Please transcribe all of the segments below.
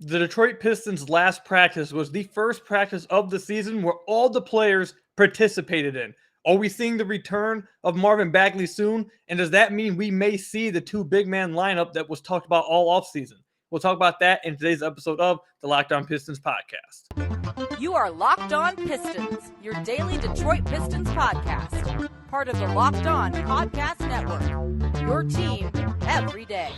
The Detroit Pistons' last practice was the first practice of the season where all the players participated in. Are we seeing the return of Marvin Bagley soon? And does that mean we may see the two big man lineup that was talked about all offseason? We'll talk about that in today's episode of the Locked On Pistons podcast. You are Locked On Pistons, your daily Detroit Pistons podcast. Part of the Locked On Podcast Network. Your team every day.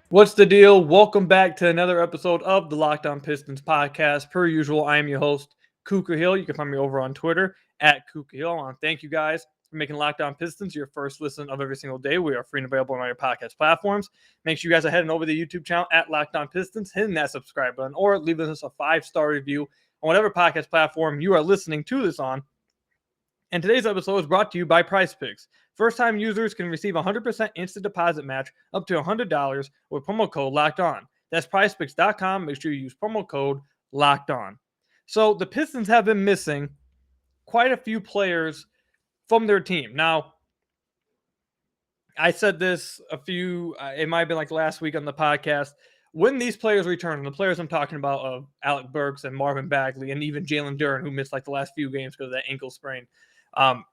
What's the deal? Welcome back to another episode of the Locked On Pistons podcast. Per usual, I am your host, Kuka Hill. You can find me over on Twitter at Kuka Hill. I want to thank you guys for making Locked On Pistons your first listen of every single day. We are free and available on all your podcast platforms. Make sure you guys are heading over to the YouTube channel at Locked On Pistons, hitting that subscribe button, or leaving us a 5-star review on whatever podcast platform you are listening to this on. And today's episode is brought to you by PrizePicks. First-time users can receive a 100% instant deposit match up to $100 with promo code LOCKEDON. That's PrizePicks.com. Make sure you use promo code LOCKEDON. So the Pistons have been missing quite a few players from their team. Now, I said this it might have been like last week on the podcast. When these players return, and the players I'm talking about of Alec Burks and Marvin Bagley and even Jalen Duren, who missed like the last few games because of that ankle sprain.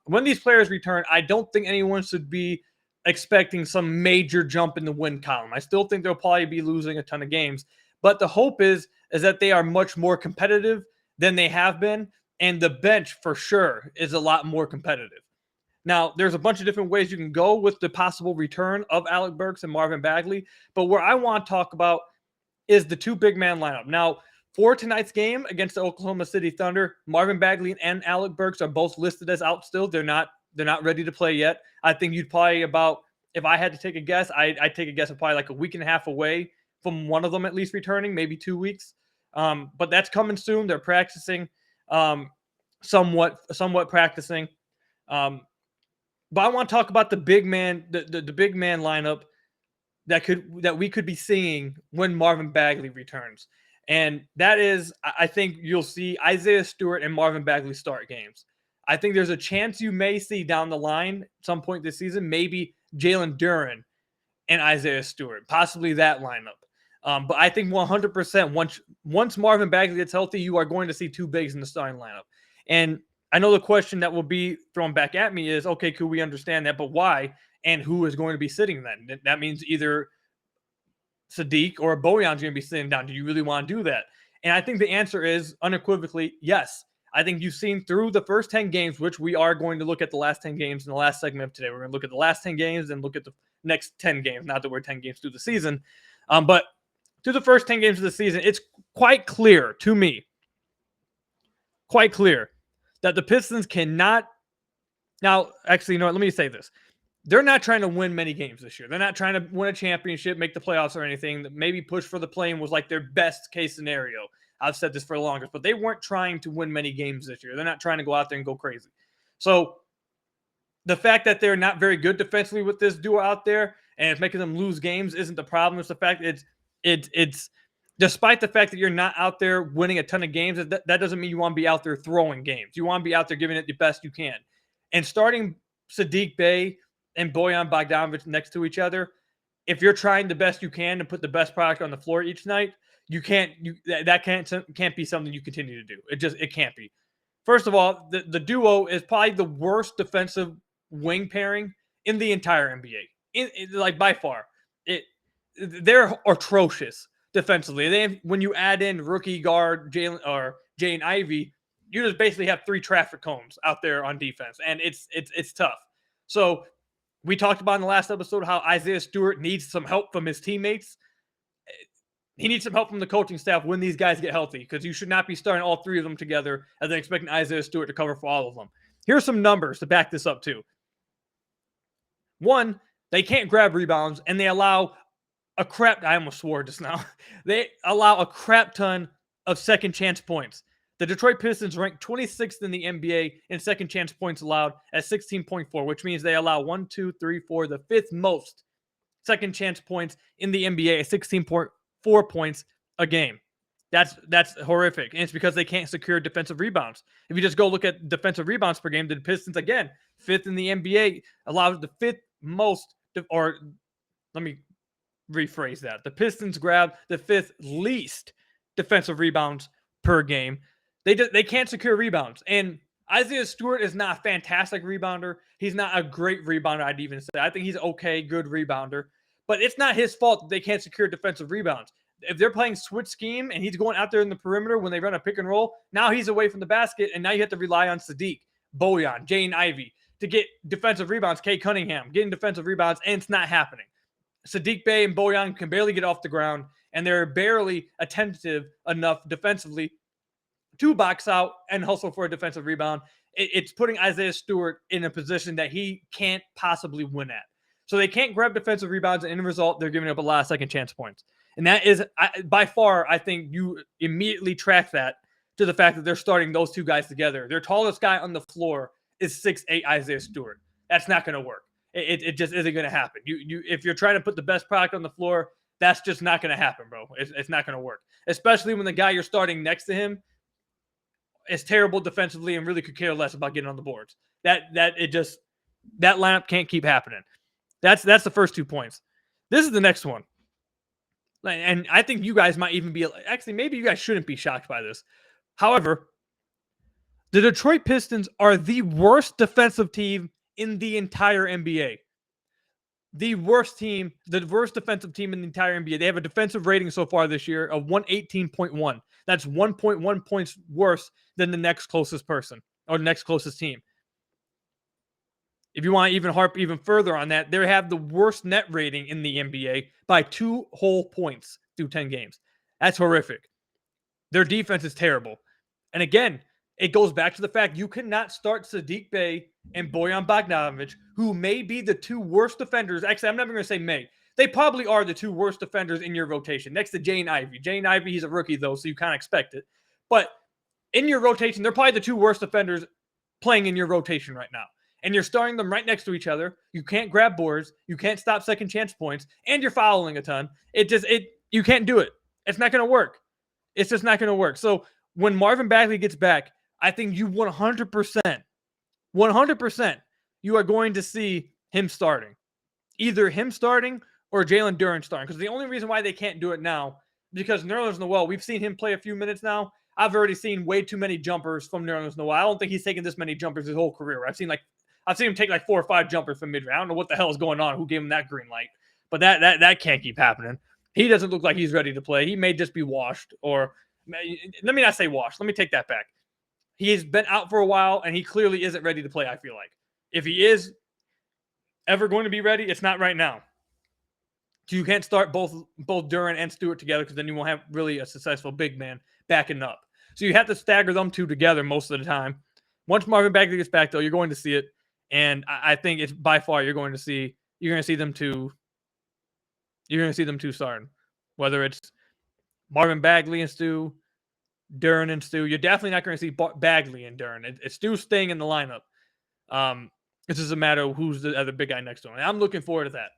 When these players return, I don't think anyone should be expecting some major jump in the win column. I still think they'll probably be losing a ton of games, but the hope is that they are much more competitive than they have been, and the bench for sure is a lot more competitive. Now, there's a bunch of different ways you can go with the possible return of Alec Burks and Marvin Bagley, but where I want to talk about is the two big man lineup. Now, for tonight's game against the Oklahoma City Thunder, Marvin Bagley and Alec Burks are both listed as out still. They're not ready to play yet. I think you'd probably if I had to take a guess, I'd take a guess of probably like a week and a half away from one of them at least returning, maybe 2 weeks. But that's coming soon. They're practicing, somewhat practicing. But I want to talk about the big man, the big man lineup that we could be seeing when Marvin Bagley returns. And that is, I think you'll see Isaiah Stewart and Marvin Bagley start games. I think there's a chance you may see down the line at some point this season, maybe Jalen Duren and Isaiah Stewart, possibly that lineup. But I think 100% once Marvin Bagley gets healthy, you are going to see two bigs in the starting lineup. And I know the question that will be thrown back at me is, okay, could we understand that, but why? And who is going to be sitting then? That means either Saddiq or Bojan's going to be sitting down. Do you really want to do that? And I think the answer is unequivocally yes. I think you've seen through the first 10 games, which we are going to look at the last 10 games in the last segment of today. We're going to look at the last 10 games and look at the next 10 games. Not that we're 10 games through the season, but through the first 10 games of the season, it's quite clear to me, that the Pistons cannot. Now, actually, you know what? Let me say this. They're not trying to win many games this year. They're not trying to win a championship, make the playoffs or anything. Maybe push for the play-in was like their best case scenario. I've said this for the longest, but they weren't trying to win many games this year. They're not trying to go out there and go crazy. So the fact that they're not very good defensively with this duo out there and it's making them lose games isn't the problem. It's the fact it's despite the fact that you're not out there winning a ton of games, that doesn't mean you want to be out there throwing games. You want to be out there giving it the best you can. And starting Saddiq Bey and Bojan Bogdanovic next to each other, if you're trying the best you can to put the best product on the floor each night, that can't be something you continue to do. It can't be. First of all, the duo is probably the worst defensive wing pairing in the entire NBA. Like by far. They're atrocious defensively. When you add in rookie guard Jane Ivey, you just basically have 3 traffic cones out there on defense, and it's tough. So we talked about in the last episode how Isaiah Stewart needs some help from his teammates. He needs some help from the coaching staff when these guys get healthy, because you should not be starting all 3 of them together and then expecting Isaiah Stewart to cover for all of them. Here's some numbers to back this up too. 1, they can't grab rebounds, and they allow I almost swore just now. They allow a crap ton of second chance points. The Detroit Pistons rank 26th in the NBA in second chance points allowed at 16.4, which means they allow 1, 2, 3, 4, the 5th most second chance points in the NBA at 16.4 points a game. That's horrific. And it's because they can't secure defensive rebounds. If you just go look at defensive rebounds per game, the Pistons, again, 5th in the NBA, allows the 5th most, or let me rephrase that. The Pistons grab the 5th least defensive rebounds per game. They can't secure rebounds. And Isaiah Stewart is not a fantastic rebounder. He's not a great rebounder, I'd even say. I think he's okay, good rebounder. But it's not his fault that they can't secure defensive rebounds. If they're playing switch scheme and he's going out there in the perimeter when they run a pick and roll, now he's away from the basket, and now you have to rely on Saddiq, Bojan, Jaden Ivey to get defensive rebounds, Kay Cunningham getting defensive rebounds, and it's not happening. Saddiq Bey and Bojan can barely get off the ground, and they're barely attentive enough defensively to box out and hustle for a defensive rebound. It's putting Isaiah Stewart in a position that he can't possibly win at. So they can't grab defensive rebounds, and in the result, they're giving up a lot of second chance points. And that is, by far, I think you immediately track that to the fact that they're starting those two guys together. Their tallest guy on the floor is 6'8" Isaiah Stewart. That's not going to work. It just isn't going to happen. If you're trying to put the best product on the floor, that's just not going to happen, bro. It's not going to work. Especially when the guy you're starting next to him is terrible defensively and really could care less about getting on the boards. That lineup can't keep happening. That's the first 2 points. This is the next one. And I think you guys might even be, actually, maybe you guys shouldn't be shocked by this. However, the Detroit Pistons are the worst defensive team in the entire NBA. The worst defensive team in the entire NBA. They have a defensive rating so far this year of 118.1. That's 1.1 points worse than the next closest person or the next closest team. If you want to even harp even further on that, they have the worst net rating in the NBA by 2 whole points through 10 games. That's horrific. Their defense is terrible. And again, it goes back to the fact you cannot start Saddiq Bey and Bojan Bogdanovic, who may be the 2 worst defenders. Actually, I'm never going to say may. They probably are the 2 worst defenders in your rotation, next to Jaden Ivey. Jaden Ivey, he's a rookie, though, so you kind of expect it. But in your rotation, they're probably the 2 worst defenders playing in your rotation right now. And you're starting them right next to each other. You can't grab boards. You can't stop second chance points. And you're fouling a ton. You can't do it. It's not going to work. It's just not going to work. So when Marvin Bagley gets back, I think you 100%, you are going to see him starting. Either him starting or Jalen Duren starting. Because the only reason why they can't do it now, because Nerlens Noel, we've seen him play a few minutes now. I've already seen way too many jumpers from Nerlens Noel. I don't think he's taken this many jumpers his whole career. I've seen him take 4 or 5 jumpers from mid-range. I don't know what the hell is going on. Who gave him that green light? But that can't keep happening. He doesn't look like he's ready to play. He may just be washed. Or let me not say washed. Let me take that back. He's been out for a while, and he clearly isn't ready to play, I feel like. If he is ever going to be ready, it's not right now. So you can't start both Duren and Stewart together because then you won't have really a successful big man backing up. So you have to stagger them 2 together most of the time. Once Marvin Bagley gets back, though, you're going to see it. And I think it's by far you're going to see them two starting. Whether it's Marvin Bagley and Stu, Duren and Stu, you're definitely not going to see Bagley and Duren. It's Stu staying in the lineup. It's just a matter of who's the other big guy next to him. And I'm looking forward to that.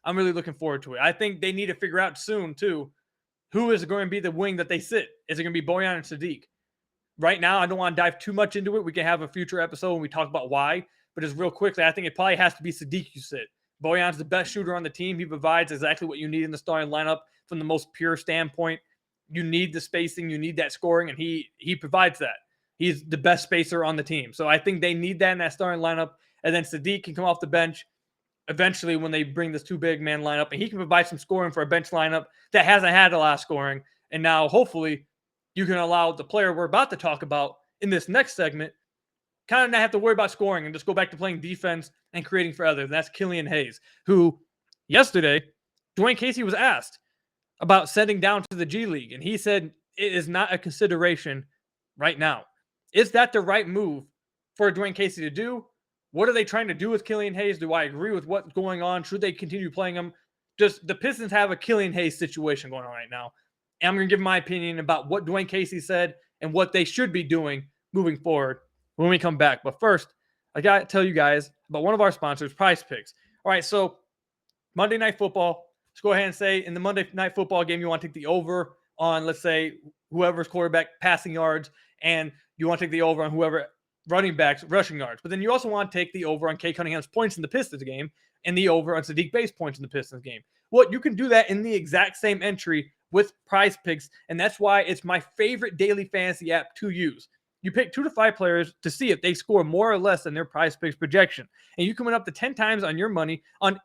I'm really looking forward to it. I think they need to figure out soon too who is going to be the wing that they sit. Is it going to be Bojan and Saddiq? Right now, I don't want to dive too much into it. We can have a future episode when we talk about why. But just real quickly, I think it probably has to be Saddiq you sit. Bojan's the best shooter on the team. He provides exactly what you need in the starting lineup from the most pure standpoint. You need the spacing. You need that scoring, and he provides that. He's the best spacer on the team. So I think they need that in that starting lineup. And then Saddiq can come off the bench eventually when they bring this 2 big man lineup, and he can provide some scoring for a bench lineup that hasn't had a lot of scoring. And now, hopefully, you can allow the player we're about to talk about in this next segment kind of not have to worry about scoring and just go back to playing defense and creating for others. And that's Killian Hayes, who yesterday, Dwayne Casey was asked about sending down to the G League, and he said it is not a consideration right now. Is that the right move for Dwayne Casey to do? What are they trying to do with Killian Hayes? Do I agree with what's going on? Should they continue playing him? Just the Pistons have a Killian Hayes situation going on right now. And I'm going to give my opinion about what Dwayne Casey said and what they should be doing moving forward when we come back. But first, I got to tell you guys about one of our sponsors, PrizePicks. All right, so Monday Night Football. Let's go ahead and say in the Monday Night Football game, you want to take the over on, let's say, whoever's quarterback passing yards, and you want to take the over on whoever running backs rushing yards. But then you also want to take the over on Kay Cunningham's points in the Pistons game and the over on Saddiq Bey's points in the Pistons game. Well, you can do that in the exact same entry with PrizePicks, and that's why it's my favorite daily fantasy app to use. You pick 2 to 5 players to see if they score more or less than their PrizePicks projection, and you can win up to 10 times on your money on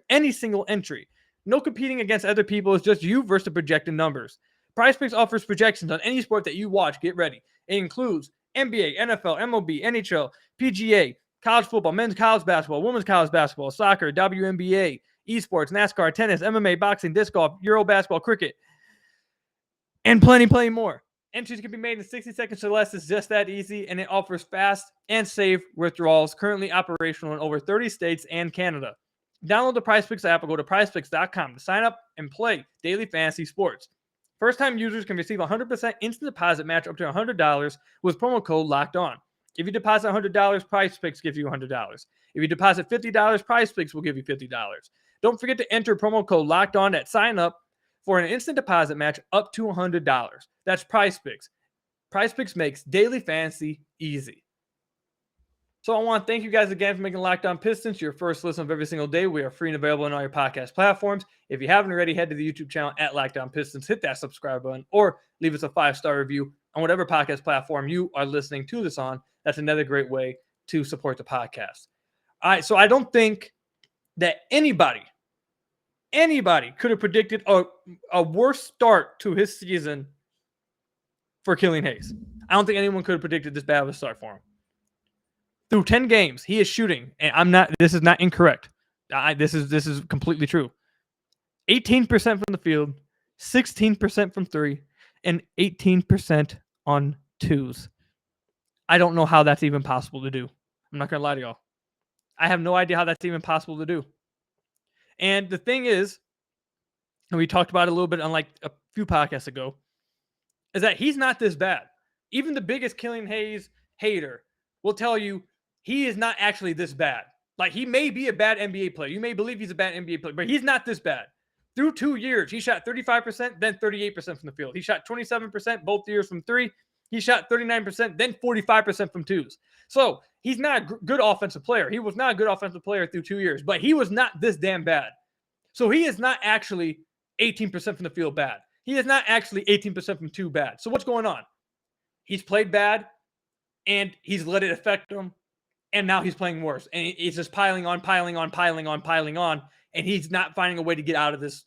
any single entry. No competing against other people. It's just you versus the projected numbers. PrizePicks offers projections on any sport that you watch. Get ready. It includes NBA, NFL, MLB, NHL, PGA, college football, men's college basketball, women's college basketball, soccer, WNBA, esports, NASCAR, tennis, MMA, boxing, disc golf, Euro basketball, cricket, and plenty more. Entries can be made in 60 seconds or less. It's just that easy, and it offers fast and safe withdrawals, currently operational in over 30 states and Canada. Download the PrizePicks app or go to prizepicks.com to sign up and play daily fantasy sports. First-time users can receive a 100% instant deposit match up to $100 with promo code LOCKEDON. If you deposit $100, PrizePicks gives you $100. If you deposit $50, PrizePicks will give you $50. Don't forget to enter promo code LOCKEDON at sign up for an instant deposit match up to $100. That's PrizePicks. PrizePicks makes daily fantasy easy. So I want to thank you guys again for making Locked On Pistons your first listen of every single day. We are free and available on all your podcast platforms. If you haven't already, head to the YouTube channel at Locked On Pistons, hit that subscribe button, or leave us a 5-star review on whatever podcast platform you are listening to this on. That's another great way to support the podcast. All right, so I don't think that anybody could have predicted a worse start to his season for Killian Hayes. I don't think anyone could have predicted this bad of a start for him. Through 10 games, he is shooting, and this is not incorrect. This is completely true. 18% from the field, 16% from 3, and 18% on 2s. I don't know how that's even possible to do. I'm not going to lie to y'all. I have no idea how that's even possible to do. And the thing is, and we talked about it a little bit on like a few podcasts ago, is that he's not this bad. Even the biggest Killian Hayes hater will tell you he is not actually this bad. Like, he may be a bad NBA player. You may believe he's a bad NBA player, but he's not this bad. Through 2 years, he shot 35%, then 38% from the field. He shot 27% both years from 3. He shot 39%, then 45% from 2s. So he's not a good offensive player. He was not a good offensive player through 2 years, but he was not this damn bad. So he is not actually 18% from the field bad. He is not actually 18% from 2 bad. So what's going on? He's played bad, and he's let it affect him, and now he's playing worse. And he's just piling on, and he's not finding a way to get out of this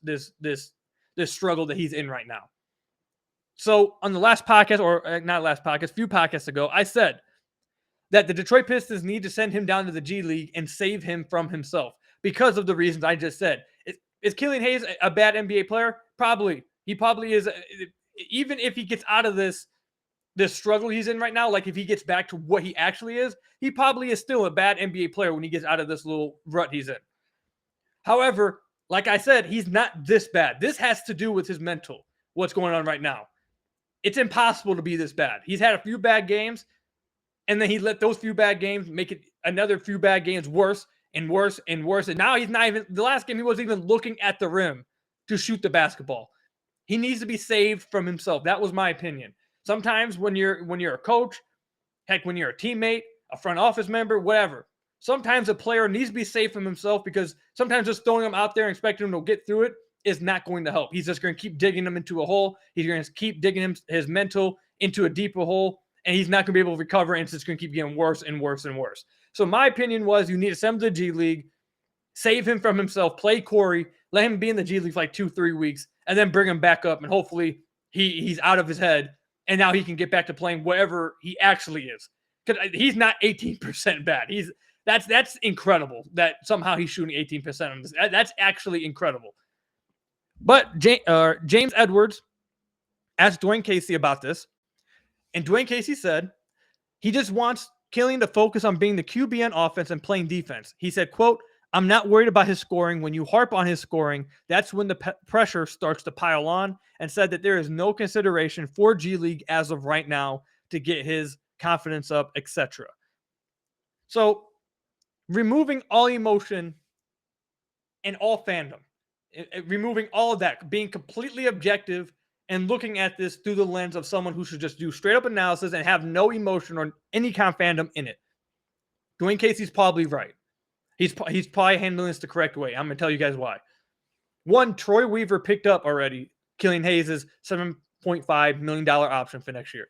struggle that he's in right now. So on the last podcast, or not last podcast, few podcasts ago, I said that the Detroit Pistons need to send him down to the G League and save him from himself because of the reasons I just said. Is Killian Hayes a bad NBA player? Probably. He probably is. Even if he gets out of this struggle he's in right now, like if he gets back to what he actually is, he probably is still a bad NBA player when he gets out of this little rut he's in. However, like I said, he's not this bad. This has to do with his mental, what's going on right now. It's impossible to be this bad. He's had a few bad games, and then he let those few bad games make it another few bad games worse and worse and worse. And now he's not even, the last game he wasn't even looking at the rim to shoot the basketball. He needs to be saved from himself. That was my opinion. Sometimes when you're a coach, heck, when you're a teammate, a front office member, whatever, sometimes a player needs to be saved from himself, because sometimes just throwing him out there and expecting him to get through it is not going to help. He's just going to keep digging him into a hole. He's going to keep digging his mental into a deeper hole, and he's not going to be able to recover, and it's just going to keep getting worse and worse and worse. So my opinion was you need to send him to the G League, save him from himself, play Corey, let him be in the G League for like 2-3 weeks, and then bring him back up, and hopefully he's out of his head, and now he can get back to playing whatever he actually is. Because he's not 18% bad. That's incredible that somehow he's shooting 18% on this. That's actually incredible. But James Edwards asked Dwayne Casey about this, and Dwayne Casey said he just wants Killian to focus on being the QB on offense and playing defense. He said, quote, "I'm not worried about his scoring. When you harp on his scoring, that's when the pressure starts to pile on," and said that there is no consideration for G League as of right now to get his confidence up, etc. So removing all emotion and all fandom, removing all of that, being completely objective and looking at this through the lens of someone who should just do straight up analysis and have no emotion or any kind of fandom in it, Dwayne Casey's probably right. He's probably handling this the correct way. I'm going to tell you guys why. One, Troy Weaver picked up already Killian Hayes' $7.5 million option for next year.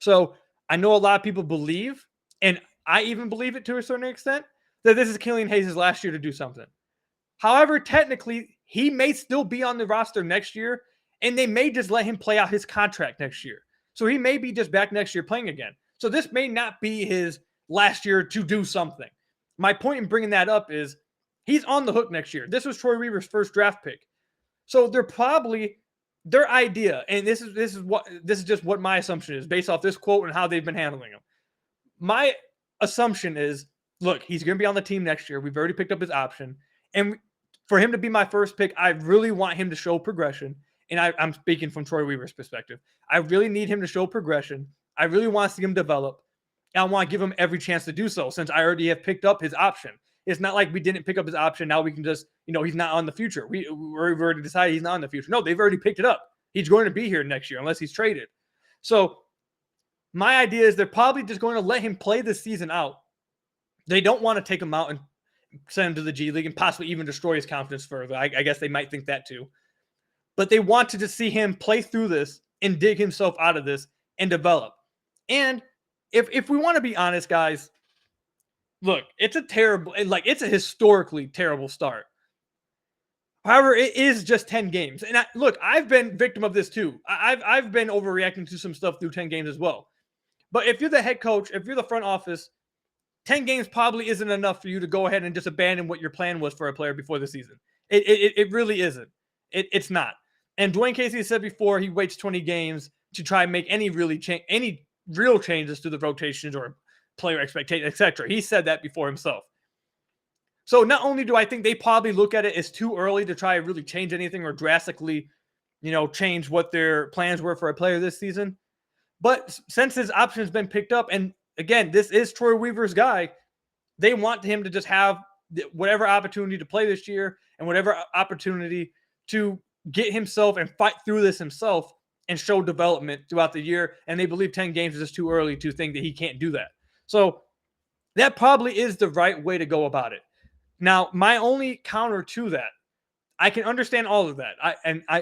So I know a lot of people believe, and I even believe it to a certain extent, that this is Killian Hayes' last year to do something. However, technically, he may still be on the roster next year, and they may just let him play out his contract next year. So he may be just back next year playing again. So this may not be his last year to do something. My point in bringing that up is he's on the hook next year. This was Troy Weaver's first draft pick. So they're probably their idea, and this is just what my assumption is based off this quote and how they've been handling him. My assumption is, look, he's going to be on the team next year. We've already picked up his option. And for him to be my first pick, I really want him to show progression. And I'm speaking from Troy Weaver's perspective. I really need him to show progression. I really want to see him develop. And I want to give him every chance to do so since I already have picked up his option. It's not like we didn't pick up his option. Now we can just, he's not on the future. We've already decided he's not on the future. No, they've already picked it up. He's going to be here next year unless he's traded. So my idea is they're probably just going to let him play this season out. They don't want to take him out and send him to the G League and possibly even destroy his confidence further. I guess they might think that too. But they want to just see him play through this and dig himself out of this and develop. And if we want to be honest, guys, look, it's a historically terrible start. However, it is just 10 games. And I've been victim of this too. I've been overreacting to some stuff through 10 games as well. But if you're the head coach, if you're the front office, 10 games probably isn't enough for you to go ahead and just abandon what your plan was for a player before the season. It really isn't. It's not. And Dwayne Casey said before he waits 20 games to try and make any real changes to the rotations or player expectations, etc. He said that before himself. So not only do I think they probably look at it as too early to try to really change anything or drastically, change what their plans were for a player this season, but since his option's been picked up, and again, this is Troy Weaver's guy, they want him to just have whatever opportunity to play this year and whatever opportunity to get himself and fight through this himself and show development throughout the year. And they believe 10 games is just too early to think that he can't do that. So that probably is the right way to go about it. Now, my only counter to that, I can understand all of that.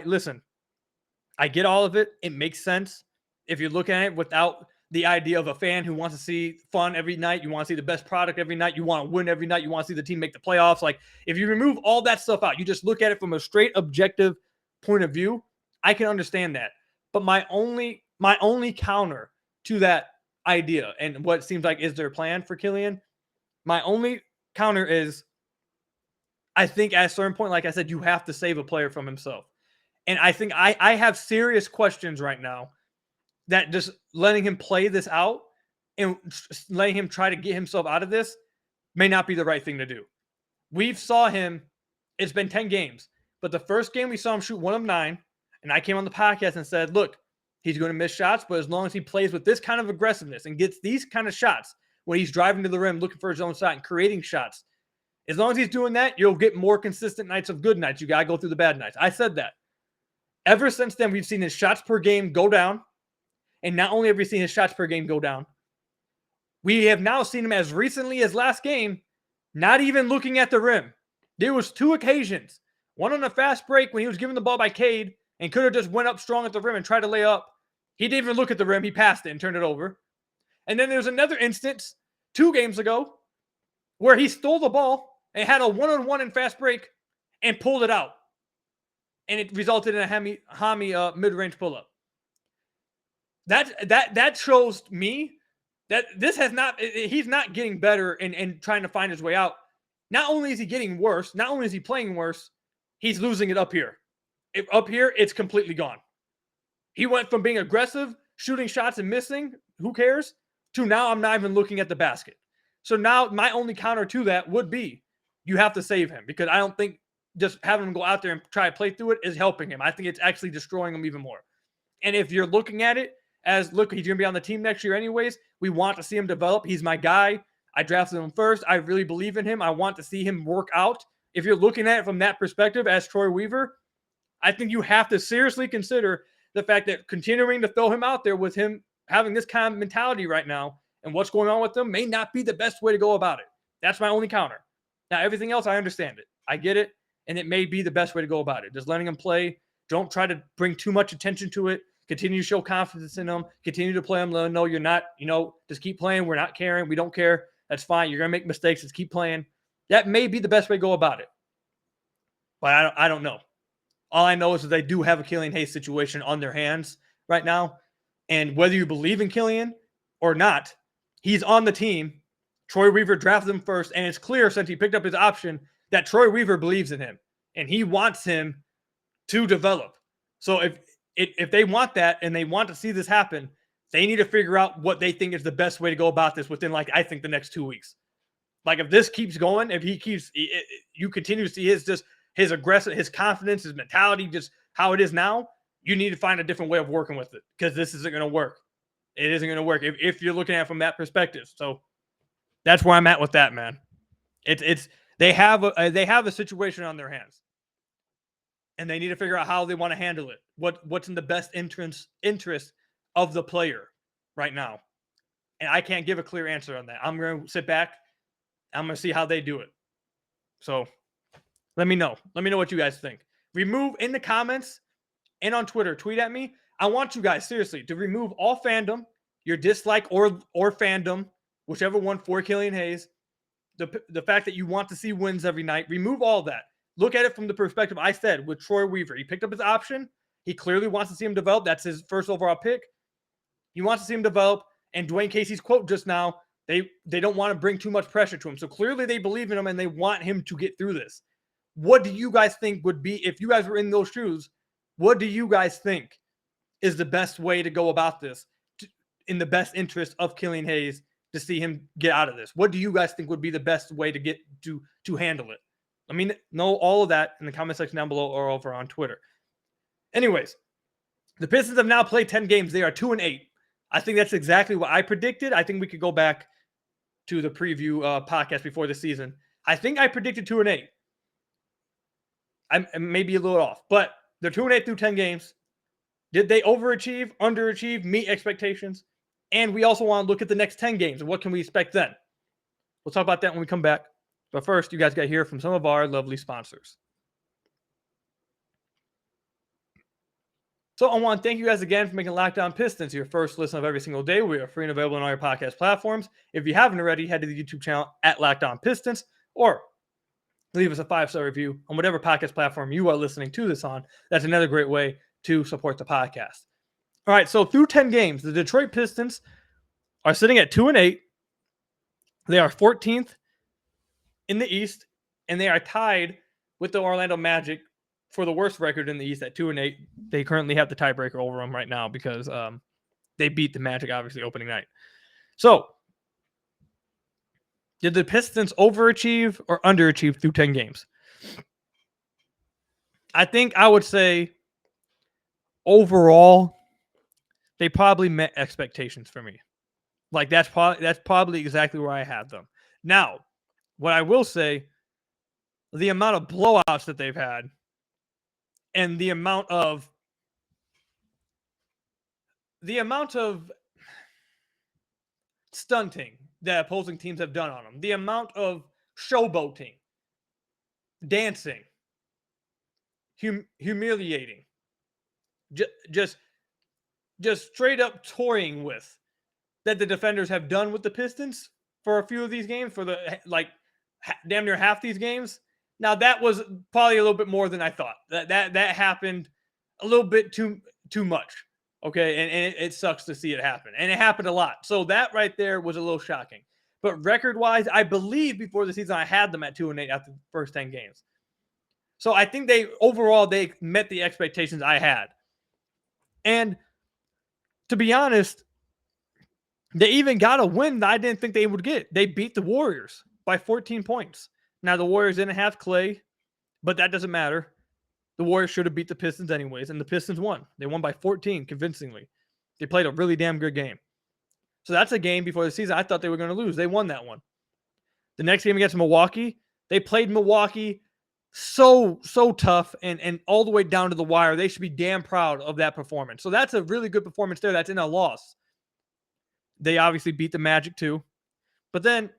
Listen, I get all of it. It makes sense. If you're looking at it without the idea of a fan who wants to see fun every night, you want to see the best product every night, you want to win every night, you want to see the team make the playoffs. Like, if you remove all that stuff out, you just look at it from a straight objective point of view, I can understand that. But my only counter to that idea and what seems like is their plan for Killian, my only counter is, I think at a certain point, like I said, you have to save a player from himself. And I think I have serious questions right now that just letting him play this out and letting him try to get himself out of this may not be the right thing to do. We've saw him, it's been 10 games, but the first game we saw him shoot 1 of 9, and I came on the podcast and said, look, he's going to miss shots, but as long as he plays with this kind of aggressiveness and gets these kind of shots when he's driving to the rim, looking for his own shot and creating shots, as long as he's doing that, you'll get more consistent nights of good nights. You got to go through the bad nights. I said that. Ever since then, we've seen his shots per game go down. And not only have we seen his shots per game go down, we have now seen him as recently as last game, not even looking at the rim. There was 2 occasions. One on a fast break when he was given the ball by Cade and could have just went up strong at the rim and tried to lay up. He didn't even look at the rim. He passed it and turned it over. And then there was another instance 2 games ago where he stole the ball and had a one-on-one in fast break and pulled it out. And it resulted in a Hami mid-range pull-up. That shows me that he's not getting better and trying to find his way out. Not only is he getting worse, not only is he playing worse, he's losing it up here. Up here, it's completely gone. He went from being aggressive, shooting shots and missing, who cares, to now I'm not even looking at the basket. So now my only counter to that would be you have to save him, because I don't think just having him go out there and try to play through it is helping him. I think it's actually destroying him even more. And if you're looking at it as, look, he's going to be on the team next year anyways, we want to see him develop. He's my guy. I drafted him first. I really believe in him. I want to see him work out. If you're looking at it from that perspective as Troy Weaver, I think you have to seriously consider the fact that continuing to throw him out there with him having this kind of mentality right now and what's going on with him may not be the best way to go about it. That's my only counter. Now, everything else, I understand it. I get it, and it may be the best way to go about it. Just letting him play. Don't try to bring too much attention to it. Continue to show confidence in him. Continue to play him. Let him know you're not, just keep playing. We're not caring. We don't care. That's fine. You're going to make mistakes. Just keep playing. That may be the best way to go about it. But I don't know. All I know is that they do have a Killian Hayes situation on their hands right now. And whether you believe in Killian or not, he's on the team. Troy Weaver drafted him first. And it's clear since he picked up his option that Troy Weaver believes in him. And he wants him to develop. So if they want that and they want to see this happen, they need to figure out what they think is the best way to go about this within, I think, the next 2 weeks. If this keeps going, if you continue to see his aggressive, his confidence, his mentality, just how it is now, you need to find a different way of working with it because this isn't going to work. It isn't going to work if you're looking at it from that perspective. So that's where I'm at with that, man. They have a situation on their hands, and they need to figure out how they want to handle it. What's in the best interest of the player right now, and I can't give a clear answer on that. I'm going to sit back. I'm going to see how they do it. So let me know. Let me know what you guys think. Remove in the comments and on Twitter. Tweet at me. I want you guys, seriously, to remove all fandom, your dislike or fandom, whichever one for Killian Hayes, the fact that you want to see wins every night. Remove all that. Look at it from the perspective I said with Troy Weaver. He picked up his option. He clearly wants to see him develop. That's his first overall pick. He wants to see him develop. And Dwayne Casey's quote just now, they don't want to bring too much pressure to him. So clearly they believe in him and they want him to get through this. What do you guys think would be, if you guys were in those shoes, what do you guys think is the best way to go about this in the best interest of Killian Hayes to see him get out of this? What do you guys think would be the best way to get to handle it? Let me know all of that in the comment section down below or over on Twitter. Anyways, the Pistons have now played 10 games. They are 2-8. I think that's exactly what I predicted. I think we could go back to the preview podcast before the season. I think I predicted 2-8. I'm maybe a little off, but they're 2-8 through 10 games. Did they overachieve, underachieve, meet expectations? And we also want to look at the next 10 games and what can we expect then? We'll talk about that when we come back. But first, you guys got to hear from some of our lovely sponsors. So I want to thank you guys again for making Locked On Pistons your first listen of every single day. We are free and available on all your podcast platforms. If you haven't already, head to the YouTube channel at Locked On Pistons or leave us a 5-star review on whatever podcast platform you are listening to this on. That's another great way to support the podcast. All right, so through 10 games, the Detroit Pistons are sitting at 2-8. They are 14th in the East, and they are tied with the Orlando Magic for the worst record in the East at 2-8. They currently have the tiebreaker over them right now because they beat the Magic, obviously, opening night. So, did the Pistons overachieve or underachieve through 10 games? I think I would say overall, they probably met expectations for me. That's probably exactly where I had them. Now, what I will say, the amount of blowouts that they've had and the amount of stunting that opposing teams have done on them, the amount of showboating, dancing, humiliating, just straight up toying with that the defenders have done with the Pistons for a few of these games, for the damn near half these games. Now that was probably a little bit more than I thought. That happened a little bit too much. Okay, and it sucks to see it happen. And it happened a lot. So that right there was a little shocking. But record-wise, I believe before the season I had them at 2-8 after the first 10 games. So I think they met the expectations I had. And to be honest, they even got a win that I didn't think they would get. They beat the Warriors by 14 points. Now, the Warriors didn't have Clay, but that doesn't matter. The Warriors should have beat the Pistons anyways, and the Pistons won. They won by 14 convincingly. They played a really damn good game. So that's a game before the season I thought they were going to lose. They won that one. The next game against Milwaukee, they played Milwaukee so tough and all the way down to the wire. They should be damn proud of that performance. So that's a really good performance there. That's in a loss. They obviously beat the Magic too. But then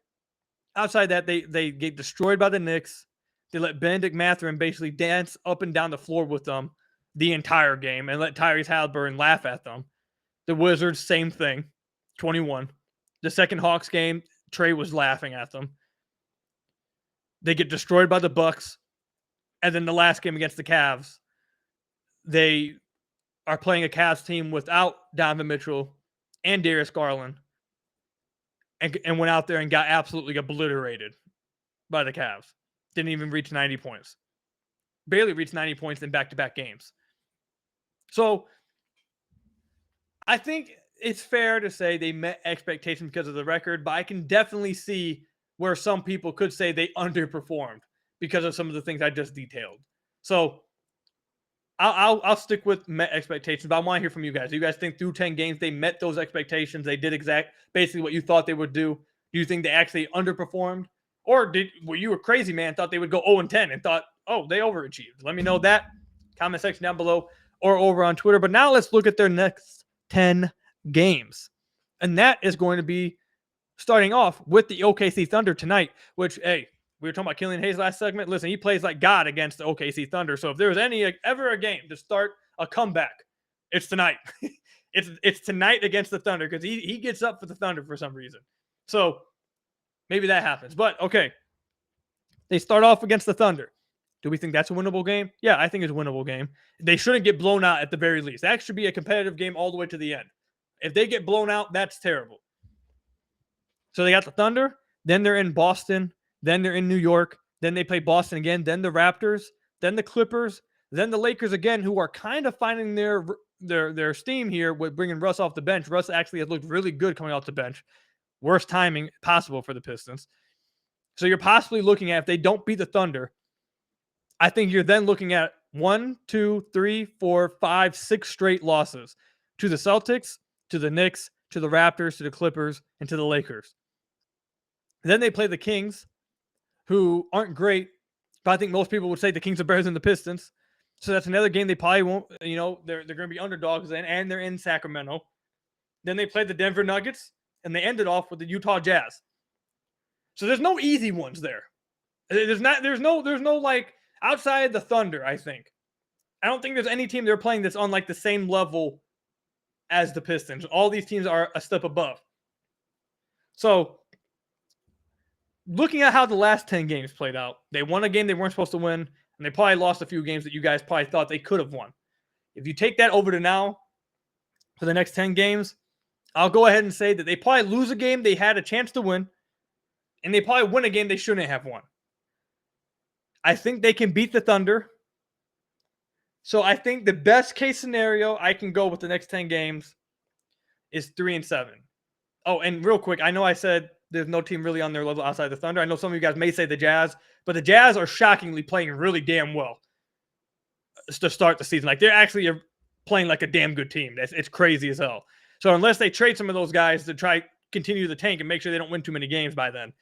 outside that, they get destroyed by the Knicks. They let Benedict Mathurin basically dance up and down the floor with them the entire game and let Tyrese Halliburton laugh at them. The Wizards, same thing, 21. The second Hawks game, Trey was laughing at them. They get destroyed by the Bucks. And then the last game against the Cavs, they are playing a Cavs team without Donovan Mitchell and Darius Garland and went out there and got absolutely obliterated by the Cavs. Didn't even reach 90 points. Barely reached 90 points in back-to-back games. So I think it's fair to say they met expectations because of the record, but I can definitely see where some people could say they underperformed because of some of the things I just detailed. So I'll stick with met expectations, but I want to hear from you guys. Do you guys think through 10 games they met those expectations? They did basically what you thought they would do? Do you think they actually underperformed? Or were you a crazy man, thought they would go 0-10 and thought, oh, they overachieved? Let me know that. Comment section down below or over on Twitter. But now let's look at their next 10 games. And that is going to be starting off with the OKC Thunder tonight, which, hey, we were talking about Killian Hayes last segment. Listen, he plays like God against the OKC Thunder. So if there was ever a game to start a comeback, it's tonight. it's tonight against the Thunder because he gets up for the Thunder for some reason. So maybe that happens. But, okay, they start off against the Thunder. Do we think that's a winnable game? Yeah, I think it's a winnable game. They shouldn't get blown out at the very least. That should be a competitive game all the way to the end. If they get blown out, that's terrible. So they got the Thunder. Then they're in Boston. Then they're in New York. Then they play Boston again. Then the Raptors. Then the Clippers. Then the Lakers again, who are kind of finding their steam here with bringing Russ off the bench. Russ actually has looked really good coming off the bench. Worst timing possible for the Pistons. So you're possibly looking at, if they don't beat the Thunder, I think you're then looking at 1, 2, 3, 4, 5, 6 straight losses to the Celtics, to the Knicks, to the Raptors, to the Clippers, and to the Lakers. Then they play the Kings, who aren't great, but I think most people would say the Kings are better than the Pistons. So that's another game they probably won't, they're going to be underdogs in, and they're in Sacramento. Then they play the Denver Nuggets, and they ended off with the Utah Jazz. So there's no easy ones there. There's no like outside the Thunder, I think. I don't think there's any team they're playing that's on like the same level as the Pistons. All these teams are a step above. So looking at how the last 10 games played out, they won a game they weren't supposed to win, and they probably lost a few games that you guys probably thought they could have won. If you take that over to now for the next 10 games, I'll go ahead and say that they probably lose a game they had a chance to win, and they probably win a game they shouldn't have won. I think they can beat the Thunder. So I think the best case scenario I can go with the next 10 games is 3-7. Oh, and real quick, I know I said there's no team really on their level outside the Thunder. I know some of you guys may say the Jazz, but the Jazz are shockingly playing really damn well to start the season. Like, they're actually playing like a damn good team. It's crazy as hell. So unless they trade some of those guys to try continue the tank and make sure they don't win too many games by then,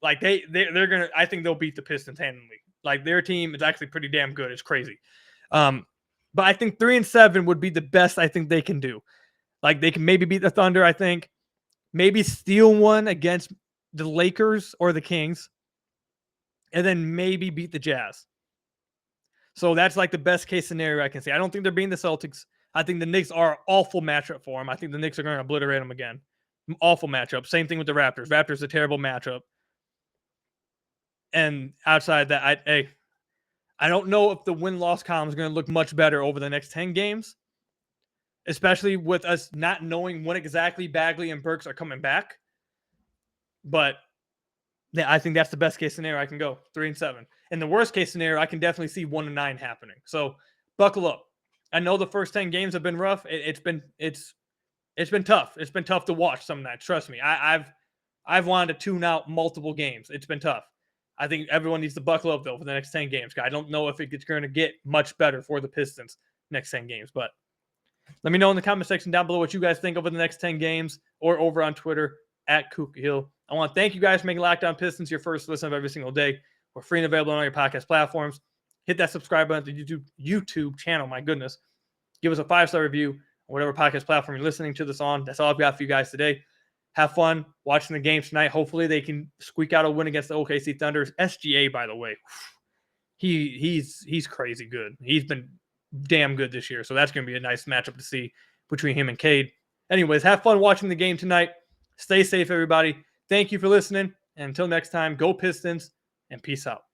like they're gonna, I think they'll beat the Pistons handily. Like, their team is actually pretty damn good. It's crazy. But I think 3-7 would be the best I think they can do. Like, they can maybe beat the Thunder, I think. Maybe steal one against the Lakers or the Kings. And then maybe beat the Jazz. So that's like the best case scenario I can see. I don't think they're beating the Celtics. I think the Knicks are an awful matchup for them. I think the Knicks are going to obliterate them again. Awful matchup. Same thing with the Raptors. Raptors a terrible matchup. And outside that, I don't know if the win-loss column is going to look much better over the next 10 games, especially with us not knowing when exactly Bagley and Burks are coming back. But yeah, I think that's the best case scenario I can go, 3-7. In the worst case scenario, I can definitely see 1-9 happening. So buckle up. I know the first 10 games have been rough. It's been tough. It's been tough to watch some nights. Trust me. I've wanted to tune out multiple games. It's been tough. I think everyone needs to buckle up, though, for the next 10 games. I don't know if it's going to get much better for the Pistons next 10 games. But let me know in the comment section down below what you guys think over the next 10 games or over on Twitter @KukaHill. I want to thank you guys for making Locked On Pistons your first listen of every single day. We're free and available on all your podcast platforms. Hit that subscribe button to the YouTube channel. My goodness. Give us a 5-star review on whatever podcast platform you're listening to this on. That's all I've got for you guys today. Have fun watching the game tonight. Hopefully they can squeak out a win against the OKC Thunder. SGA, by the way, he's crazy good. He's been damn good this year. So that's going to be a nice matchup to see between him and Cade. Anyways, have fun watching the game tonight. Stay safe, everybody. Thank you for listening. And until next time, go Pistons and peace out.